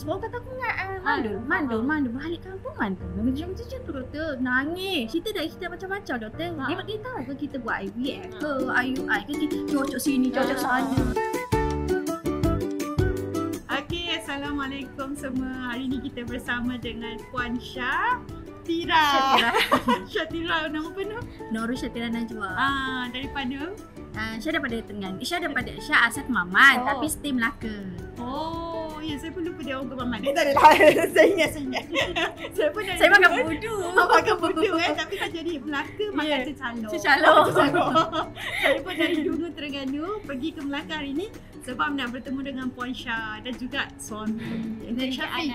sebab kata aku mandul balik kampung mandul. Macam tu doktor nangis. Kita dah cerita macam-macam doktor. Dia tahu ke kita buat IVF ke IUI ke kita cocok sini cocok sana. Okey, Assalamualaikum semua. Hari ni kita bersama dengan Puan Syatira. Syatira nama penuh? Nurul Syatira Najwa. Daripada? Syah daripada Tengah. Syah daripada Syah asal Maman tapi stay Melaka. Oh, ya saya pun lupa dia orang ke Maman. Tak adalah. Saya ingat. Saya makan budu. Makan budu tapi tak jadi Melaka makan cecalok. Cecalok. Saya pun dari dulu Terengganu pergi ke Melaka hari ni sebab nak bertemu dengan Puan Syah dan juga suami dan Syafiq.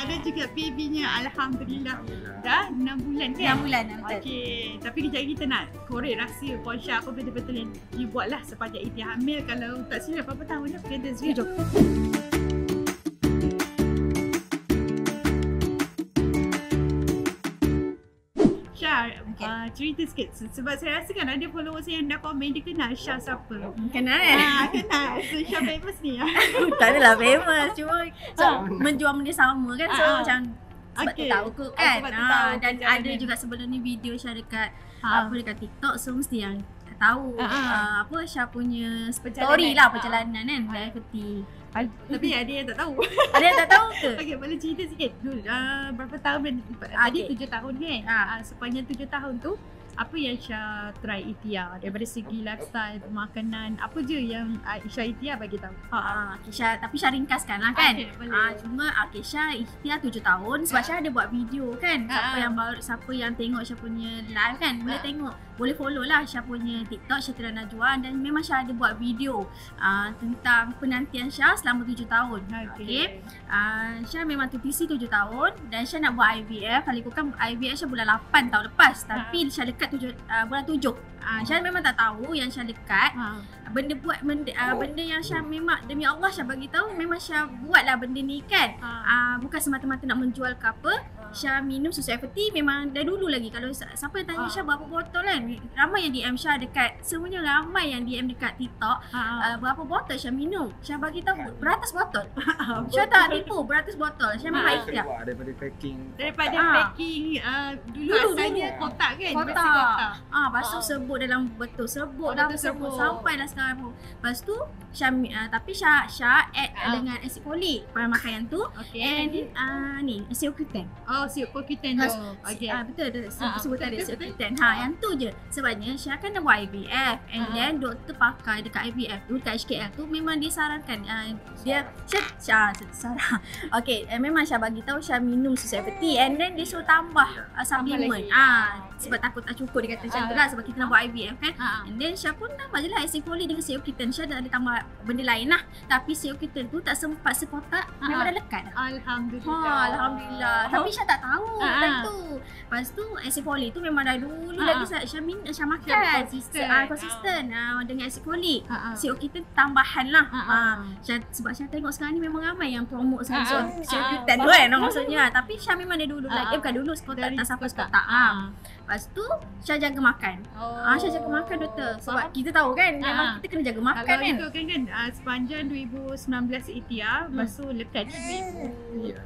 Dan juga babynya alhamdulillah dah 6 bulan kan? 6 bulan. Okey, tapi kejap lagi kita nak korek rahsia Puan Syah apa betul-betul yang you buatlah sepanjang Iti hamil. Kalau tak silap berapa tahun dah pregnancy? 7. Syah, cerita sikit sebab saya rasa kan ada followers yang dah komen dia kenal Syah siapa. Kenal kenal. So Syah famous ni. Tak adalah famous, cuma menjual benda sama kan. So macam sebab tu tahu kot kan. Dan ada juga sebelum ni video Syah dekat dekat TikTok, so mesti yang tahu apa Syah punya story lah perjalanan kan diabetes. Tapi ada yang tak tahu. Ada yang tak tahu ke? Okey, boleh cerita sikit dulu. Berapa tahun tadi 7 tahun kan? Sepanjang 7 tahun tu apa yang Syah try ikhtiar daripada segi lifestyle, makanan, apa je yang Syah ikhtiar bagi tahu? Tapi Syah ringkaskan lah kan. Cuma Syah ikhtiar 7 tahun sebab Syah ada buat video kan. Siapa yang tengok Syah punya live kan boleh tengok, boleh follow lah Syah punya TikTok Syatira Najwa, dan memang Syah ada buat video tentang penantian Syah selama 7 tahun. Okey. Syah memang TTC 7 tahun dan Syah nak buat IVF. Kali kan IVF Syah bulan 8 tahun lepas, tapi Syah dekat bulan 7. Syah memang tak tahu yang Syah dekat. Benda yang Syah memang demi Allah Syah bagi tahu, memang Syah buatlah benda ni kan. Bukan semata-mata nak menjual ke apa. Syah minum susu FT memang dah dulu lagi. Kalau siapa yang tanya Syah berapa botol kan, ramai yang DM Syah dekat, semuanya ramai yang DM dekat TikTok, berapa botol Syah minum. Syah bagi tahu beratus botol. Syah tak tipu, beratus botol. Syah memang ikhtiar. Daripada packing dulu asalnya kotak kan. Kotak. Lepas tu sebut dalam betul sebut sampai dah sekarang pun. Lepas tu Syah tapi Syah add dengan asid folik pada makanan tu. And ni Seokutan. Seokutan tu. Okey. Betul sebut ada Seokutan. Yang tu je. Sebabnya Syah kan dah buat IVF and then doktor pakai dekat IVF tu dekat HKL tu memang disarankan dia Syah sarah. Okey, memang Syah bagi tahu Syah minum susu FT and then dia suruh tambah supplement. Sebab takut tak cukup dia kata macam tu lah sebab kita nak buat IVF kan. And then Syah pun tambah je lah asid folik dengan Seokutan. Syah dah ada tambah benda lain lah, tapi Seokutan tu tak sempat sekotak, memang dah lekat. Alhamdulillah. Tapi Syah tak tahu time tu. Lepas tu asid folik tu memang dah dulu lagi Syah makan konsisten dengan asid folik. Seokutan tambahan lah. Sebab Syah tengok sekarang ni memang ramai yang promote Seokutan tu kan maksudnya. Tapi Syah memang dia dulu lagi, bukan dulu sekotak, tak sampai sekotak. Lepas tu Syah jaga makan. Syah jaga makan doktor. Sebab kita tahu kan memang kita kena jaga makan kan. Itu kan sepanjang 2019 ikhtiar, lepas tu lekat 2023.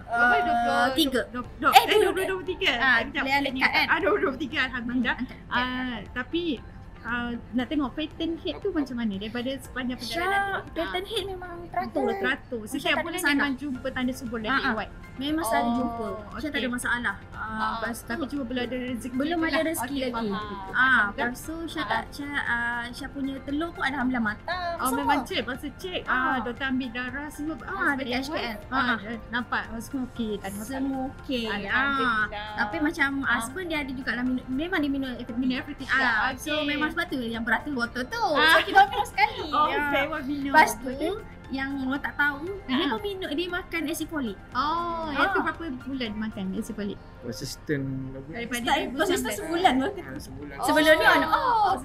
Lekat kan. 2023 alhamdulillah. Tapi nak tengok pattern head tu macam mana daripada sepanjang perjalanan tu? Pattern head memang teratur. Setiap bulan memang jumpa tanda subur dan white. Memang selalu jumpa. Syah tak ada masalah. Tapi cuma belum ada rezeki. Belum ada rezeki lagi. Lepas tu Syah punya telur pun alhamdulillah matang. Memang masa cek doktor ambil darah semua dekat HKL. Nampak semua okey. Semua okey. Tapi macam husband dia ada jugalah memang dia minum everything. So memang sebab tu yang beratus botol tu. So kita minum sekali. Lepas tu yang orang tak tahu, dia pun minum, dia makan asid folik. Itu berapa bulan makan asid folik? Konsisten konsisten sebulan. Sebelum ni on off.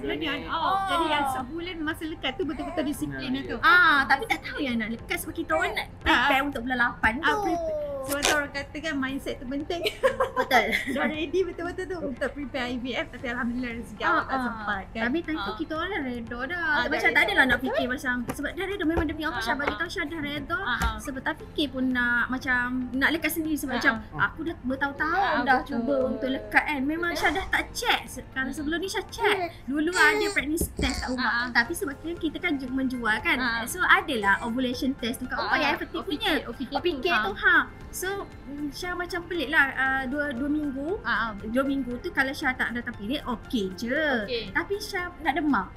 Jadi yang sebulan masa lekat tu betul-betul disiplin tu. Tapi tak tahu yang nak lekat sebab kita orang nak prepare untuk bulan 8 tu. Sebab tu orang kata kan mindset tu penting. Betul. Dah ready betul-betul tu untuk prepare IVF, tapi alhamdulillah rezeki awak tak sempat kan. Tapi time tu kita orang dah redha dah. dah Macam tak redha. adalah nak fikir macam sebab dah redha memang demi Allah Syah bagi tahu Syah dah redha. Sebab tak fikir pun nak macam nak lekat sendiri sebab macam aku dah bertahun-tahun dah betul. cuba untuk lekat kan. Memang Syah dah tak check. Kalau sebelum ni Syah check. Dulu ada pregnancy test kat rumah. Tapi sebab kita kan menjual kan. So adalah ovulation test tu kat rumah yang FT punya. OPK tu So Syah macam pelik lah 2 minggu 2 minggu tu kalau Syah tak datang period okey je. Tapi Syah nak demam.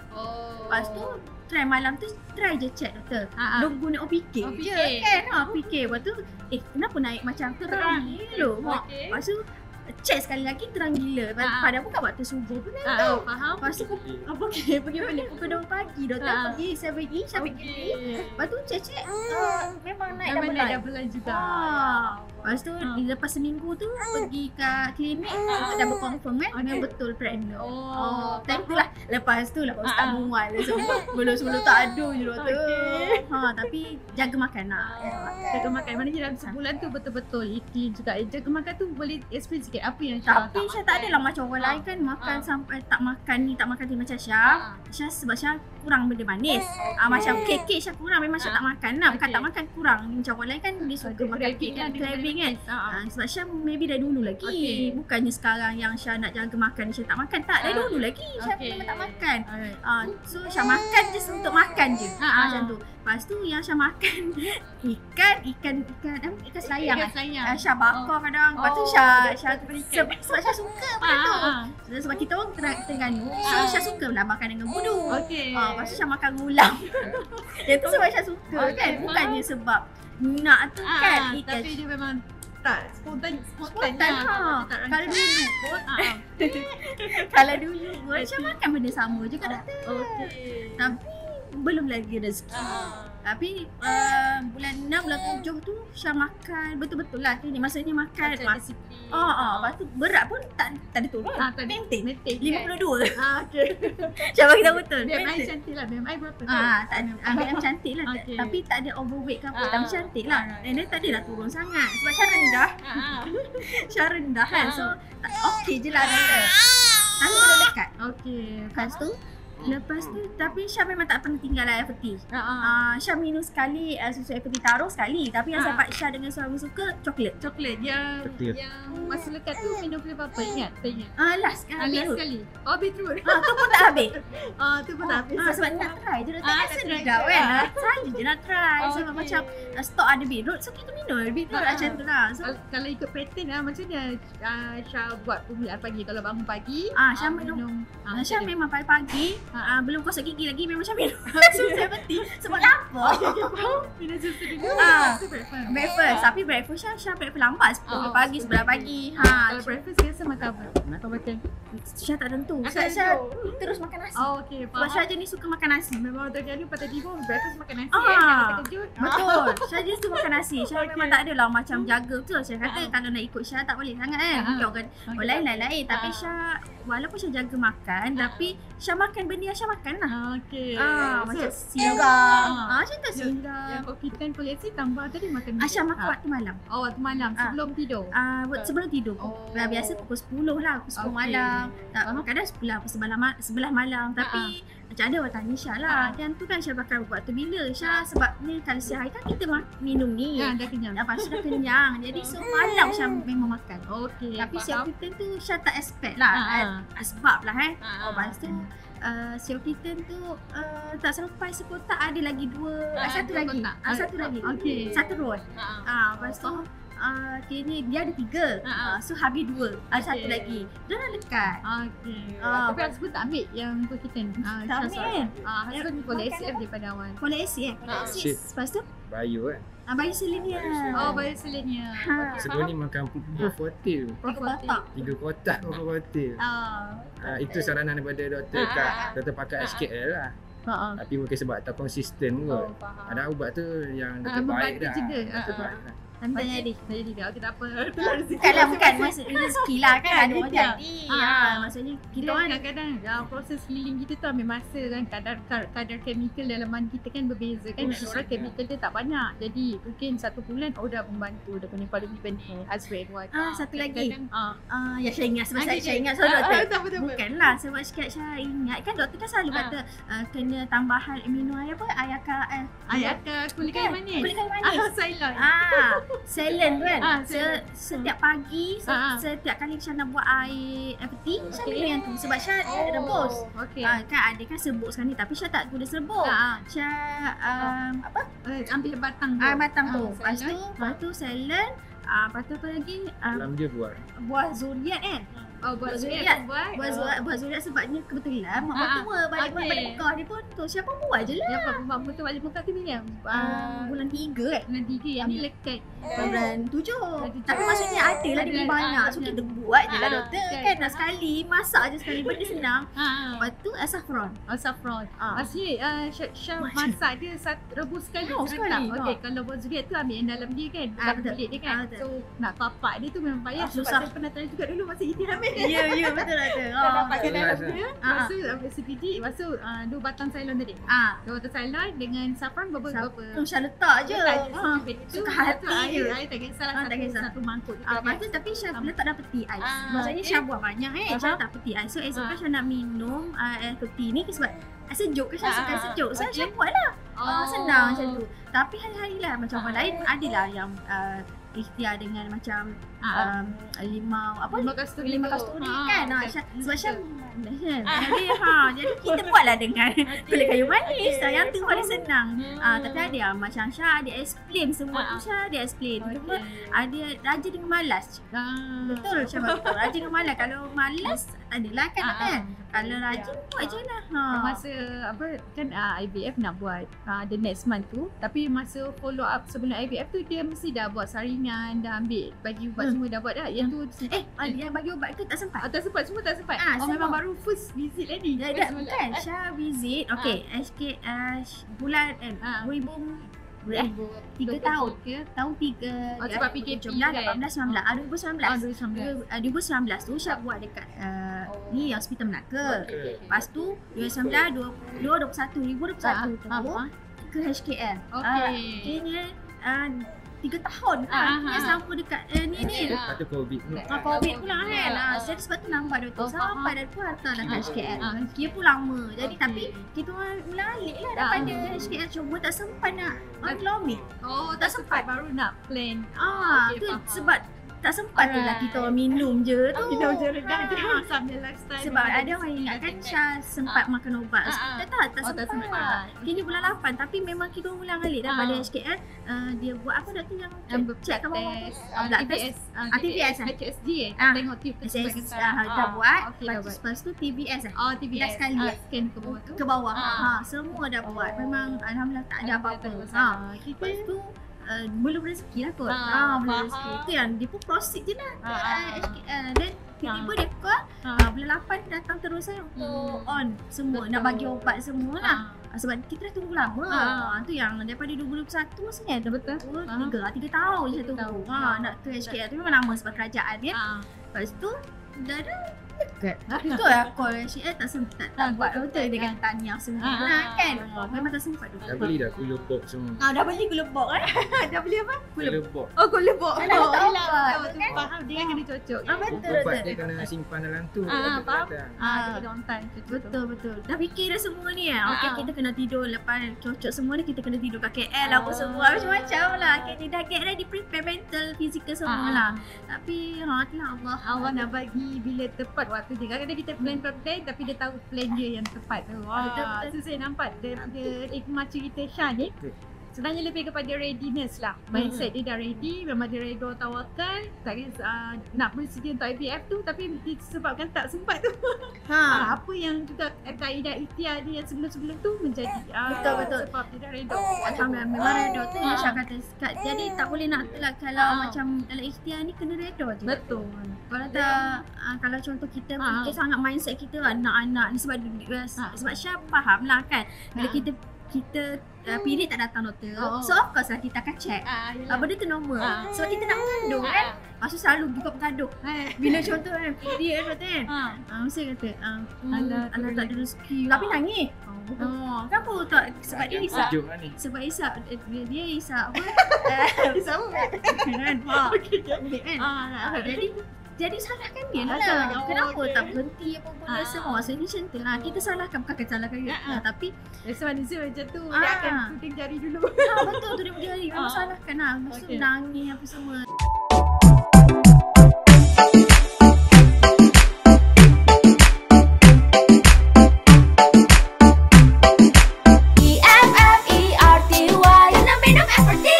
Lepas tu try malam tu try je check doktor. Don't guna OPK je kan. OPK lepas tu kenapa naik macam terang gila. Lepas tu check sekali lagi terang gila. Padahal bukan waktu subuh pun tu. Faham. Lepas tu pergi balik pukul 2 pagi doktor pergi 7 Syah pergi. Lepas tu check memang naik Dah bulan juga. Lepas tu lepas seminggu tu pergi kat klinik double confirm kan memang betul pregnant. Time tu lah. Lepas tu lah ustaz mual semua. Sebelum tak ada je doktor. Tapi jaga makan lah. Jaga makan. Maknanya dalam sebulan tu betul-betul eating juga. Jaga makan tu boleh explain sikit apa yang Syah Tapi Syah tak adalah macam orang lain kan makan sampai tak makan ni macam Syah. Syah sebab Syah kurang benda manis. Macam kek Syah kurang memang Syah tak makan lah. Bukan tak makan kurang. Macam orang lain kan dia suka makan kek kan craving kan. Sebab Syah maybe dari dulu lagi. Bukannya sekarang yang Syah nak jaga makan Syah tak makan. Tak, dari dulu lagi Syah memang tak makan. So Syah makan just untuk makan je. Macam tu. Lepas tu yang Syah makan ikan selayang. Syah bakar kadang. Lepas tu Syah sebab Syah suka benda tu. Sebab kita orang Terengganu. So Syah suka lah makan dengan budu. Lepas tu Syah makan ulam. Yang tu sebab Syah suka kan. Bukannya sebab nak tu kan ikan. Tapi dia memang tak spontan Kalau dulu pun kalau dulu pun Syah makan benda sama juga doktor. Tapi belum lagi rezeki. Tapi bulan 6, bulan 7 tu Syah makan betul-betul lah klinik. Maksudnya makan lepas tu berat pun tak ada turun. Maintain 52. Syah bagi tahu betul. BMI cantik lah. BMI berapa? Tak ada. BMI cantik lah. Tapi tak ada overweight ke apa. Tapi cantik lah. Dan dia tak adalah turun sangat. Sebab Syah rendah. Syah rendah kan. So okey je lah doktor. Tapi boleh dekat. Lepas tu tapi Syah memang tak pernah tinggal lah FT. Syah minum sekali susu FT taruh sekali. Tapi yang sampai Syah dengan suami suka coklat. Yang masa lekat tu minum flavor apa? Ingat? Tak ingat? Last sekali. Beetroot. Tu pun tak habis. Tu pun tak habis. Sebab nak try je doktor. Sedap kan. Try je nak try. Sebab macam stok ada beetroot. So kita minum beetroot macam tu lah. Kalau ikut pattern lah macam mana Syah buat permulaan pagi. Kalau bangun pagi Syah minum. Syah memang pagi-pagi belum gosok gigi lagi memang Syah minum susu FT. Sebab lapar. Minum susu dulu. Breakfast. Tapi breakfast Syah breakfast lambat 10 pagi, 11 pagi. Kalau breakfast biasa makan apa? Makan makan. Syah tak tentu. Syah terus makan nasi. Sebab Syah jenis suka makan nasi. Memang Terengganu pada tidur breakfast makan nasi jangan terkejut. Betul. Syah jenis suka makan nasi. Syah memang tak adalah macam jaga tu. Syah kata kalau nak ikut Syah tak boleh sangat kan. Mungkin orang lain. Tapi Syah walaupun Syah jaga makan tapi Syah makan benda yang Syah makan lah. Macam sirap. Macam tu sirap. Yang confident koleksi tambah tadi makan. Syah makan waktu malam. Waktu malam sebelum tidur. Sebelum tidur. Biasa pukul 10 lah, pukul 10 malam. Kadang 11 malam. Tapi macam ada orang tanya Syah lah. Yang tu kan Syah bakal waktu bila. Syah sebab ni kalau siang hari kan kita minum ni. Dah kenyang. Lepas tu dah kenyang. Jadi so malam Syah memang makan. Tapi siang kita tu Syah tak expect lah. Sebab lah lepas tu siang kita tu tak sampai sekotak ada lagi 2 satu lagi. Satu roll. Lepas tu kira dia ada 3. So habis 2. Satu lagi. Dia dah dekat. Tapi husband tak ambil yang confident. Tak ambil. Husband boleh ACF daripada awal. Boleh ACF. Lepas tu Bayu kan. bayi selenia. Bayi selenia. Sebelum ni makan buah fotil. 3 kotak. 3 kotak buah fotil. Itu saranan daripada doktor doktor pakai SKL lah. Tapi mungkin sebab tak konsisten kot. Ada ubat tu yang doktor baik dah. Doktor baik lah. Tak jadi. Okey, tak apa. Bukan maksud rezeki lah kan. Ada orang jadi. Maksudnya kita orang kadang-kadang proses healing kita tu ambil masa kan. Kadar chemical dalam mandi kita kan berbeza kan. Ada orang chemical dia tak banyak. Jadi mungkin 1 bulan dah membantu. Dah lebih benih husband wife. Satu lagi. Ya saya ingat sebab saya ingat doktor. Bukanlah sebab saya ingat kan doktor kan selalu kata kena tambahan minum air apa? Air kulit kayu manis. Kulit kayu manis. Cylon. Cylon kan. Setiap pagi setiap kali saya nak buat air peti, saya minum yang tu sebab saya rebus. Kan ada kan serbuk sekarang ni tapi saya tak guna serbuk. Saya ambil batang tu. Lepas tu Cylon. Lepas tu apa lagi? Dalam dia buah zuriat kan. Buat zuriat. Buat zuriat sebabnya kebetulan mak mertua balik Mekah dia pun tu siapa buat je lah. Ya mak mertua balik Mekah tu bila? Bulan 3 kan. Bulan 3 yang ni lekat bulan 7. Tapi maksudnya ada lah dia banyak. So kita buat je lah doktor kan. Nak sekali masak je sekali benda senang. Lepas tu saffron. Maksudnya Syah masak dia rebus sekali. Okey, kalau buat zuriat tu ambil yang dalam dia kan. Dalam kulit dia kan. So nak tapak dia tu memang payah. Sebab saya pernah tanya juga dulu masa ini hamil. Ya betul. Dapatkan dalam dia. Lepas tu ambil sebiji. Lepas tu 2 batang Cylon tadi. 2 batang Cylon dengan saffron berapa? Syah letak je. Suka hati. Air tak kisah satu mangkuk. Lepas tu tapi Syah letak dalam peti ais. Maksudnya Syah buat banyak Syah letak peti ais. So esok kan Syah nak minum air peti ni sebab sejuk kan Syah suka sejuk. So Syah buat lah. Senang macam tu. Tapi hari-hari lah macam orang lain adalah yang ikhtiar dengan macam 5 kasturi kan. Sebab Syah jadi kita buatlah dengan kulit kayu manis. Yang tu paling senang. Tapi ada macam Syah dia explain semua tu. Syah dia explain. Cuma ada raja dengan malas. Betul Syah betul. Raja dengan malas. Kalau malas adalah kan. Kalau rajin buat je lah. Masa kan IVF nak buat the next month tu. Tapi masa follow up sebelum IVF tu dia mesti dah buat saringan, dah ambil bagi ubat semua dah buat dah. Yang tu yang bagi ubat tu tak sempat. Semua tak sempat. Memang baru first visit lagi. Bukan Syah visit. Okey, bulan 3 tahun ke tahun 3 sebab PKP 2019 tu Syah buat dekat ni Hospital Melaka. Lepas tu 2019 2021 tu ke HKL. Kini 3 tahun dia sama dekat ni lepas tu COVID pula kan. Saya sebab tu nampak doktor sampai dah tu hantar dah kat HKL. Dia pun lama. Jadi tapi kita orang melalik lah daripada HKL. Cuma tak sempat nak kilometer. Tak sempat baru nak plan. Tu sebab tak sempat tu lah kita orang minum je tu. Minum je redah je sambil lifestyle. Sebab ada orang ingat kan Syah sempat makan ubat. Tak sempat. Kini bulan 8 tapi memang kita orang ulang alik daripada HKL. Dia buat apa doktor yang check kan blood test. TBS HSG tengok tube dah buat. Lepas tu TBS TBS sekali scan ke bawah tu. Ke bawah. Semua dah buat. Memang alhamdulillah tak ada apa-apa. Lepas tu belum rezeki lah kot. Belum rezeki. Itu yang dia pun proceed je lah. Dan tiba-tiba dia buka bulan 8 datang terus untuk on semua. Nak bagi ubat semua lah. Sebab kita dah tunggu lama. Tu yang daripada 2021 maksudnya dah betul 3 tahun je tu. Nak ke HKL tu memang lama sebab kerajaan dia. Lepas tu dah dekat. Itu lah call HKL tak sempat tak buat betul dengan tahniah semua kan. Memang tak sempat tu. dah beli dah cooler box semua. Dah beli cooler box Dah beli apa? Cooler box Cooler box. Faham dia kena cocok. ubat dia kena simpan dalam tu. Faham. Kita on time. Betul. Dah fikir dah semua ni okey kita kena tidur lepas cocok semua ni kita kena tidur kat KL apa semua macam-macam lah. Kita dah KL di prepare mental, fizikal semua lah. Tapi Allah nak bagi bila tepat waktu dia. Kadang-kadang kita plan tapi dia tahu plan dia yang tepat tu. Tu saya nampak dia hikmah cerita Syah ni. Sebenarnya lebih kepada readiness lah. Mindset dia dah ready, memang dia redha tawakal. Tak kisah nak bersedia untuk IVF tu tapi disebabkan tak sempat tu. Apa yang juga kaedah ikhtiar dia yang sebelum-sebelum tu menjadi betul. Sebab dia dah redha. Alhamdulillah memang redha tu yang Syah kata. Jadi tak boleh nak telah kalau macam dalam ikhtiar ni kena redha je. Betul. Kalau tak kalau contoh kita fikir sangat mindset kita anak-anak ni sebab Syah faham lah kan. Bila kita kita period tak datang doktor. So of course lah kita akan check. Benda tu normal. Sebab kita nak mengandung kan. Maksud selalu buka pengaduk. Bila contoh kan period doktor kan. Mesti kata anak tak ada rezeki. Tapi nangis. Kenapa tak? Sebab dia hisap. Sebab hisap dia hisap apa? Hisap apa? Kan. Jadi salahkan dia lah. Kenapa tak berhenti apa benda semua. Maksudnya macam tu lah. Kita salahkan, bukan salahkan dia. Tapi biasa manusia macam tu. Dia akan tuding jari dulu. Betul, tuding jari. Memang salahkan lah. Lepas tu nangis apa semua. EFFERTY, kena minum FRT.